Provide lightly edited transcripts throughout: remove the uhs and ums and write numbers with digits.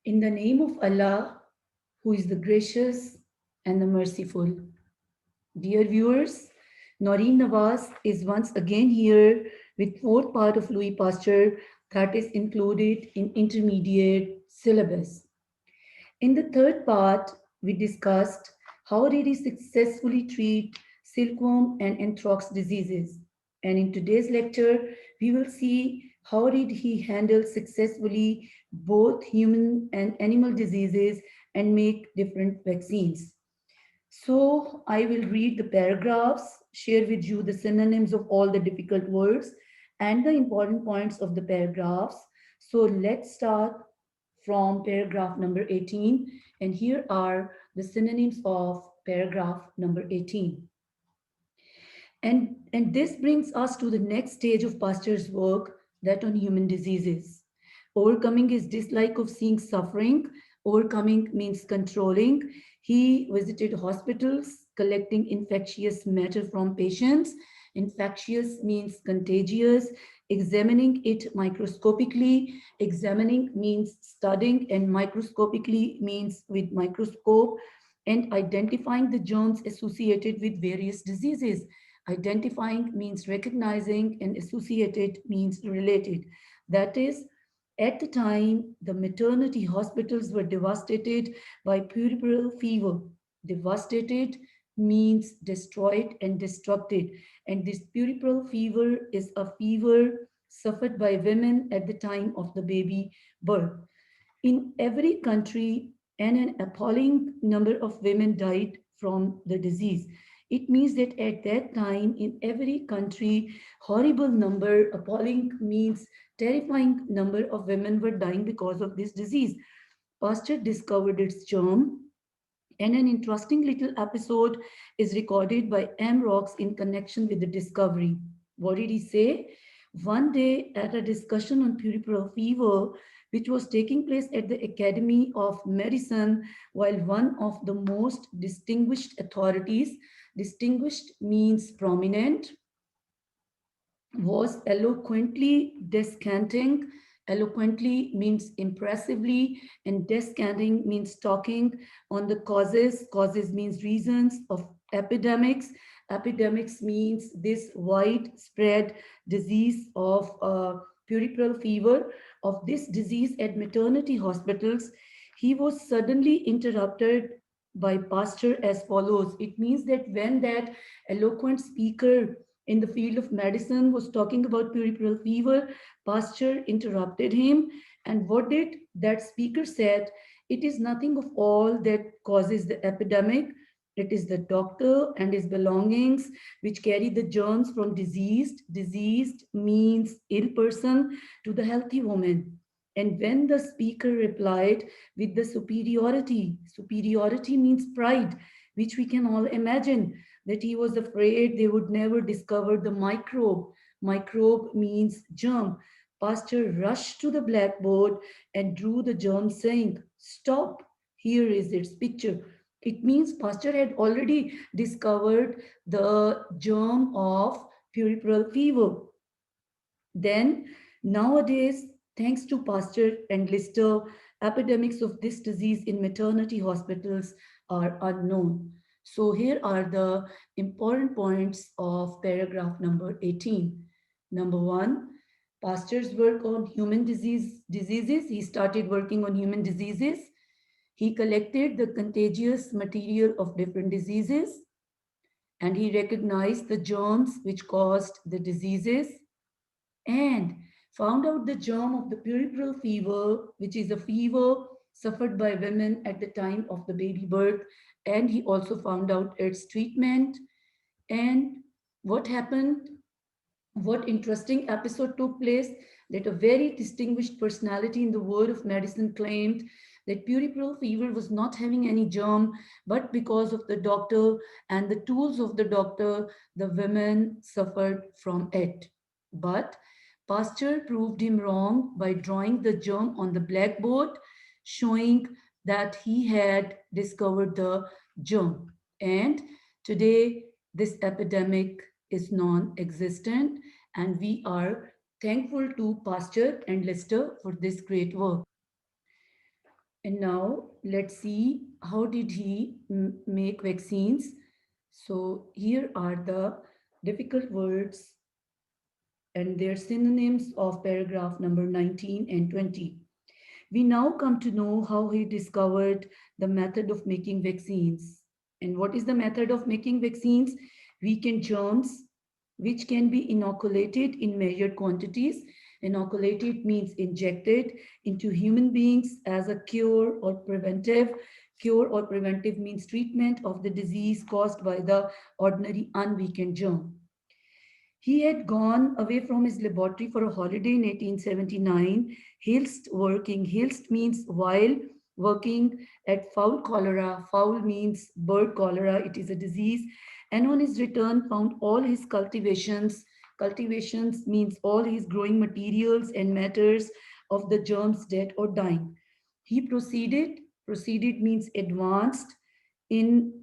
In the name of Allah, who is the gracious and the merciful. Dear viewers, Noreen Nawaz is once again here with fourth part of Louis Pasteur that is included in intermediate syllabus. In the third part, we discussed how did he successfully treat silkworm and anthrax diseases. And in today's lecture, we will see how did he handle successfully both human and animal diseases and make different vaccines. So I will read the paragraphs, share with you the synonyms of all the difficult words and the important points of the paragraphs. So let's start from paragraph number 18. And here are the synonyms of paragraph number 18. And this brings us to the next stage of Pasteur's work, that on human diseases. Overcoming his dislike of seeing suffering. Overcoming means controlling. He visited hospitals, collecting infectious matter from patients. Infectious means contagious. Examining it microscopically. Examining means studying, and microscopically means with microscope. And identifying the germs associated with various diseases. Identifying means recognizing, and associated means related. That is, at the time, the maternity hospitals were devastated by puerperal fever. Devastated means destroyed and destructed. And this puerperal fever is a fever suffered by women at the time of the baby birth. In every country, an appalling number of women died from the disease. It means that at that time, in every country, horrible number, appalling means terrifying number of women were dying because of this disease. Pasteur discovered its germ, and an interesting little episode is recorded by M. Rocks in connection with the discovery. What did he say? One day at a discussion on puerperal fever, which was taking place at the Academy of Medicine, while one of the most distinguished authorities, distinguished means prominent, was eloquently descanting. Eloquently means impressively, and descanting means talking on the causes. Causes means reasons of epidemics. Epidemics means this widespread disease of puerperal fever, of this disease at maternity hospitals. He was suddenly interrupted by Pasteur as follows. It means that when that eloquent speaker in the field of medicine was talking about puerperal fever, Pasteur interrupted him. And what did that speaker said? It is nothing of all that causes the epidemic. It is the doctor and his belongings which carry the germs from diseased. Diseased means ill person to the healthy woman. And when the speaker replied with the superiority, superiority means pride, which we can all imagine, that he was afraid they would never discover the microbe. Microbe means germ. Pasteur rushed to the blackboard and drew the germ, saying, "Stop, here is its picture." It means Pasteur had already discovered the germ of puerperal fever. Then, nowadays, thanks to Pasteur and Lister, epidemics of this disease in maternity hospitals are unknown. So here are the important points of paragraph number 18. Number one, Pasteur's work on diseases. He started working on human diseases. He collected the contagious material of different diseases, and he recognized the germs which caused the diseases, and found out the germ of the puerperal fever, which is a fever suffered by women at the time of the baby birth. And he also found out its treatment. And what happened, what interesting episode took place, that a very distinguished personality in the world of medicine claimed that puerperal fever was not having any germ, but because of the doctor and the tools of the doctor, the women suffered from it. But Pasteur proved him wrong by drawing the germ on the blackboard, showing that he had discovered the germ. And today, this epidemic is non existent, and we are thankful to Pasteur and Lister for this great work. And now let's see how did he make vaccines. So here are the difficult words and their synonyms of paragraph number 19 and 20. We now come to know how he discovered the method of making vaccines. And what is the method of making vaccines? Weakened germs, which can be inoculated in measured quantities. Inoculated means injected into human beings as a cure or preventive. Cure or preventive means treatment of the disease caused by the ordinary unweakened germ. He had gone away from his laboratory for a holiday in 1879, whilst working. Whilst means while working at fowl cholera. Fowl means bird cholera. It is a disease. And on his return, found all his cultivations. Cultivations means all his growing materials and matters of the germs dead or dying. He proceeded. Proceeded means advanced in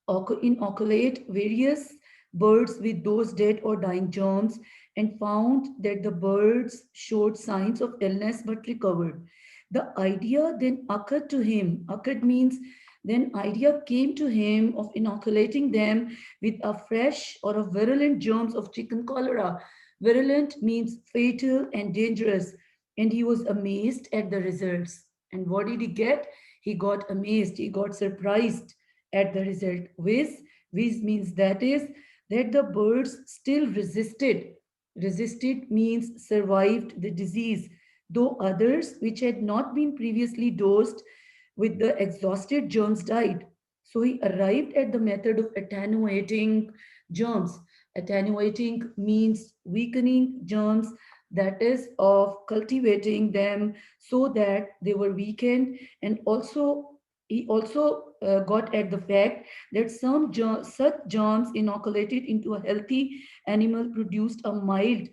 inoculate various birds with those dead or dying germs and found that the birds showed signs of illness but recovered. The idea then occurred to him, occurred means then idea came to him of inoculating them with a fresh or a virulent germs of chicken cholera. Virulent means fatal and dangerous, and he was amazed at the results. And what did he get? He got amazed, he got surprised at the result. Whiz means that is that the birds still resisted. Resisted means survived the disease, though others which had not been previously dosed with the exhausted germs died. So he arrived at the method of attenuating germs. Attenuating means weakening germs, that is, of cultivating them so that they were weakened, and also he also got at the fact that such germs inoculated into a healthy animal produced a mild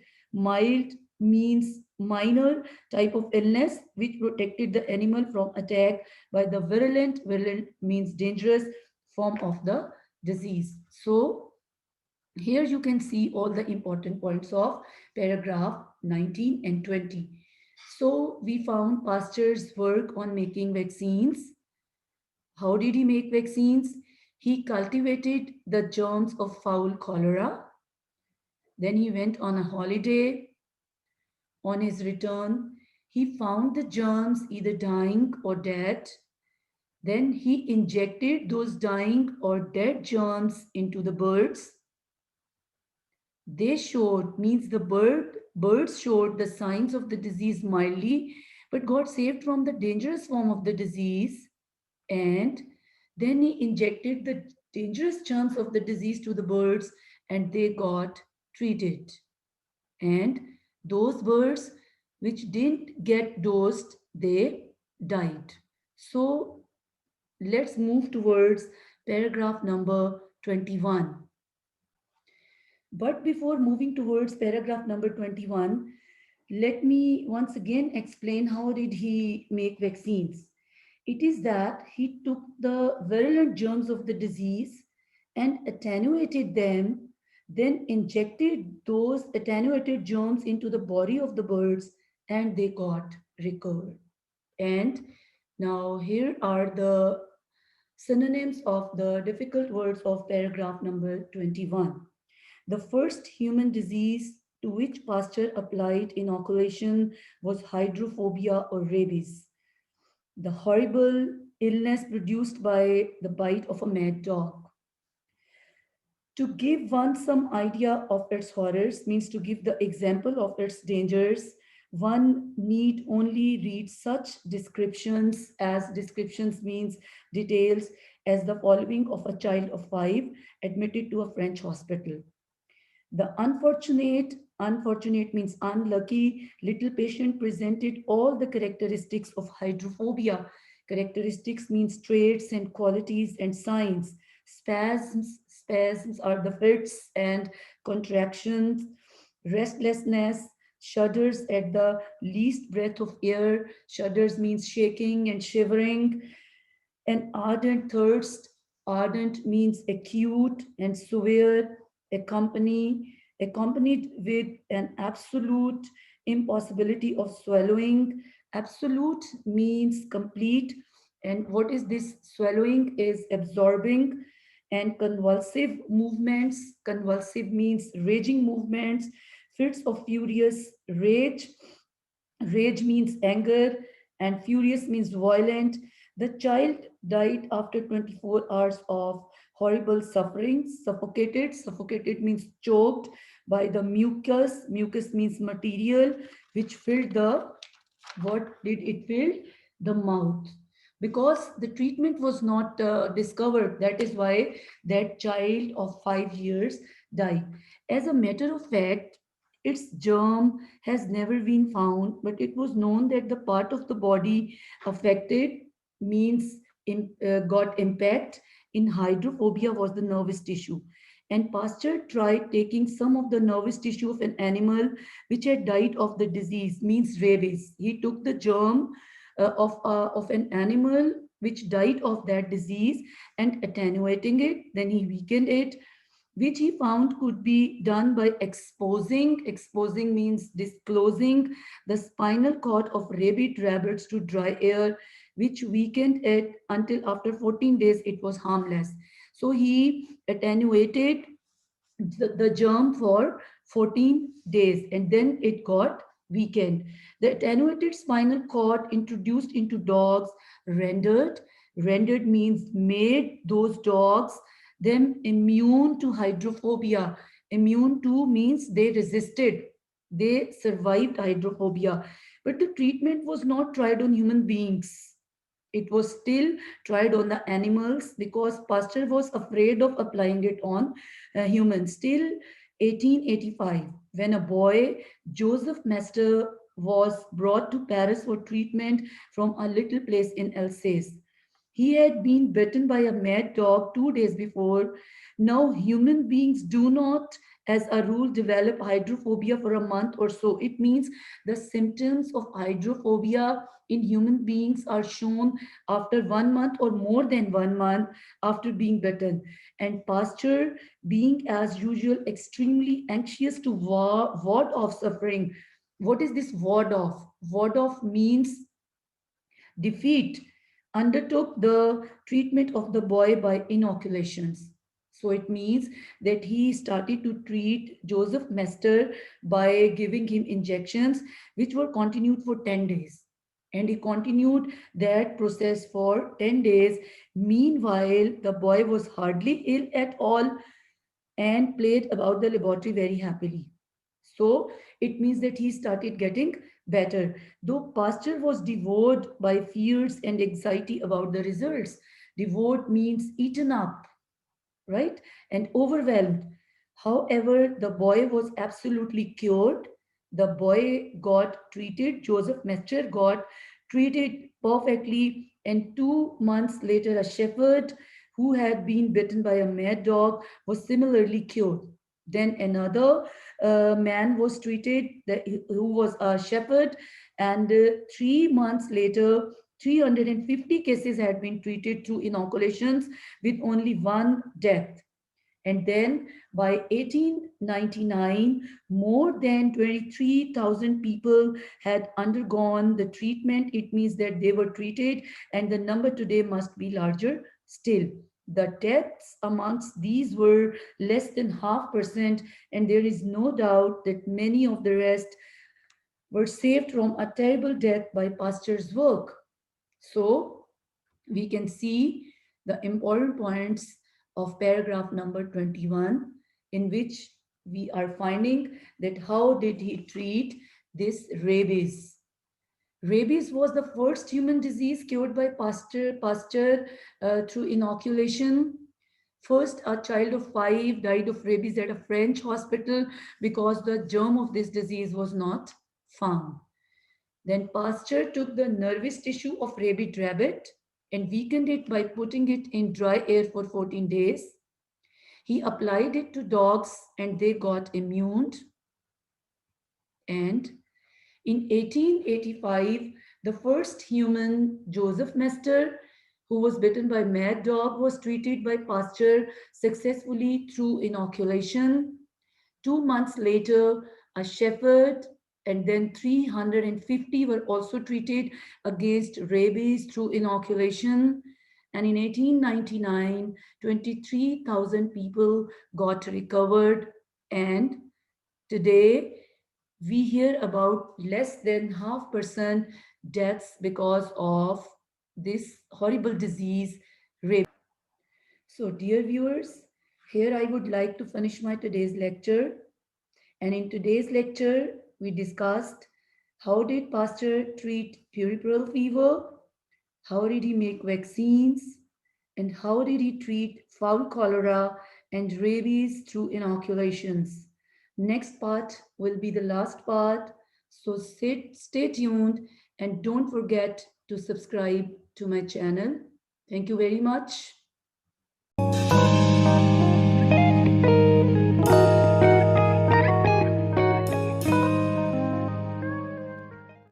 means minor type of illness which protected the animal from attack by the virulent means dangerous form of the disease. So here you can see all the important points of paragraph 19 and 20. So we found Pasteur's work on making vaccines. How did he make vaccines? He cultivated the germs of fowl cholera. Then he went on a holiday. On his return, he found the germs either dying or dead. Then he injected those dying or dead germs into the birds. They showed, means the birds showed the signs of the disease mildly, but got saved from the dangerous form of the disease. And then he injected the dangerous germs of the disease to the birds and they got treated. And those birds which didn't get dosed, they died. So let's move towards paragraph number 21. But before moving towards paragraph number 21, let me once again explain how did he make vaccines. It is that he took the virulent germs of the disease and attenuated them, then injected those attenuated germs into the body of the birds and they got recovered. And now here are the synonyms of the difficult words of paragraph number 21. The first human disease to which Pasteur applied inoculation was hydrophobia or rabies, the horrible illness produced by the bite of a mad dog. To give one some idea of its horrors means to give the example of its dangers. One need only read such descriptions as descriptions means details as the following of a child of 5 admitted to a French hospital. The unfortunate means unlucky, little patient presented all the characteristics of hydrophobia. Characteristics means traits and qualities and signs. Spasms are the fits and contractions. Restlessness, shudders at the least breath of air. Shudders means shaking and shivering. An ardent thirst, ardent means acute and severe, accompanied with an absolute impossibility of swallowing, Absolute means complete. And what is this? Swallowing is absorbing. And convulsive movements. Convulsive means raging movements. Fits of furious rage. Rage means anger, and furious means violent. The child died after 24 hours of horrible suffering, suffocated. Suffocated means choked by the mucus. Mucus means material which filled the, what did it fill? The mouth. Because the treatment was not discovered, that is why that child of 5 years died. As a matter of fact, its germ has never been found, but it was known that the part of the body affected means got impact in hydrophobia was the nervous tissue. And Pasteur tried taking some of the nervous tissue of an animal which had died of the disease, means rabies. He took the germ of an animal which died of that disease and attenuating it. Then he weakened it, which he found could be done by exposing. Exposing means disclosing the spinal cord of rabid rabbits to dry air, which weakened it until after 14 days it was harmless. So he attenuated the germ for 14 days and then it got weakened. The attenuated spinal cord introduced into dogs rendered, rendered means made those dogs them immune to hydrophobia. Immune to means they resisted, they survived hydrophobia. But the treatment was not tried on human beings. It was still tried on the animals because Pasteur was afraid of applying it on humans. Till 1885, when a boy, Joseph Mester, was brought to Paris for treatment from a little place in Alsace. He had been bitten by a mad dog 2 days before. Now, human beings do not, as a rule, develop hydrophobia for a month or so. It means the symptoms of hydrophobia in human beings are shown after 1 month or more than 1 month after being bitten. And Pasteur, being as usual extremely anxious to ward off suffering. What is this ward off? Ward off means defeat, undertook the treatment of the boy by inoculations. So it means that he started to treat Joseph Mester by giving him injections, which were continued for 10 days. And he continued that process for 10 days. Meanwhile, the boy was hardly ill at all and played about the laboratory very happily. So it means that he started getting better. Though Pasteur was devoured by fears and anxiety about the results. Devoured means eaten up, right? And overwhelmed. However, the boy was absolutely cured. The boy got treated. Joseph Mester got treated perfectly. And 2 months later, a shepherd who had been bitten by a mad dog was similarly cured. Then another man was treated who was a shepherd, and 3 months later, 350 cases had been treated through inoculations with only one death. And then by 1899, more than 23,000 people had undergone the treatment. It means that they were treated, and the number today must be larger still. The deaths amongst these were less than 0.5%, and there is no doubt that many of the rest were saved from a terrible death by Pasteur's work. So we can see the important points of paragraph number 21, in which we are finding that how did he treat this rabies. Rabies was the first human disease cured by Pasteur through inoculation. First, a child of 5 died of rabies at a French hospital because the germ of this disease was not found. Then Pasteur took the nervous tissue of rabid rabbit and weakened it by putting it in dry air for 14 days. He applied it to dogs and they got immune. And in 1885, the first human, Joseph Mester, who was bitten by mad dog, was treated by Pasteur successfully through inoculation. 2 months later, a shepherd and then 350 were also treated against rabies through inoculation. And in 1899, 23,000 people got recovered. And today, we hear about less than 0.5% deaths because of this horrible disease, rabies. So, dear viewers, here I would like to finish my today's lecture. And in today's lecture, we discussed how did Pasteur treat puerperal fever, how did he make vaccines, and how did he treat fowl cholera and rabies through inoculations. Next part will be the last part. So stay tuned and don't forget to subscribe to my channel. Thank you very much.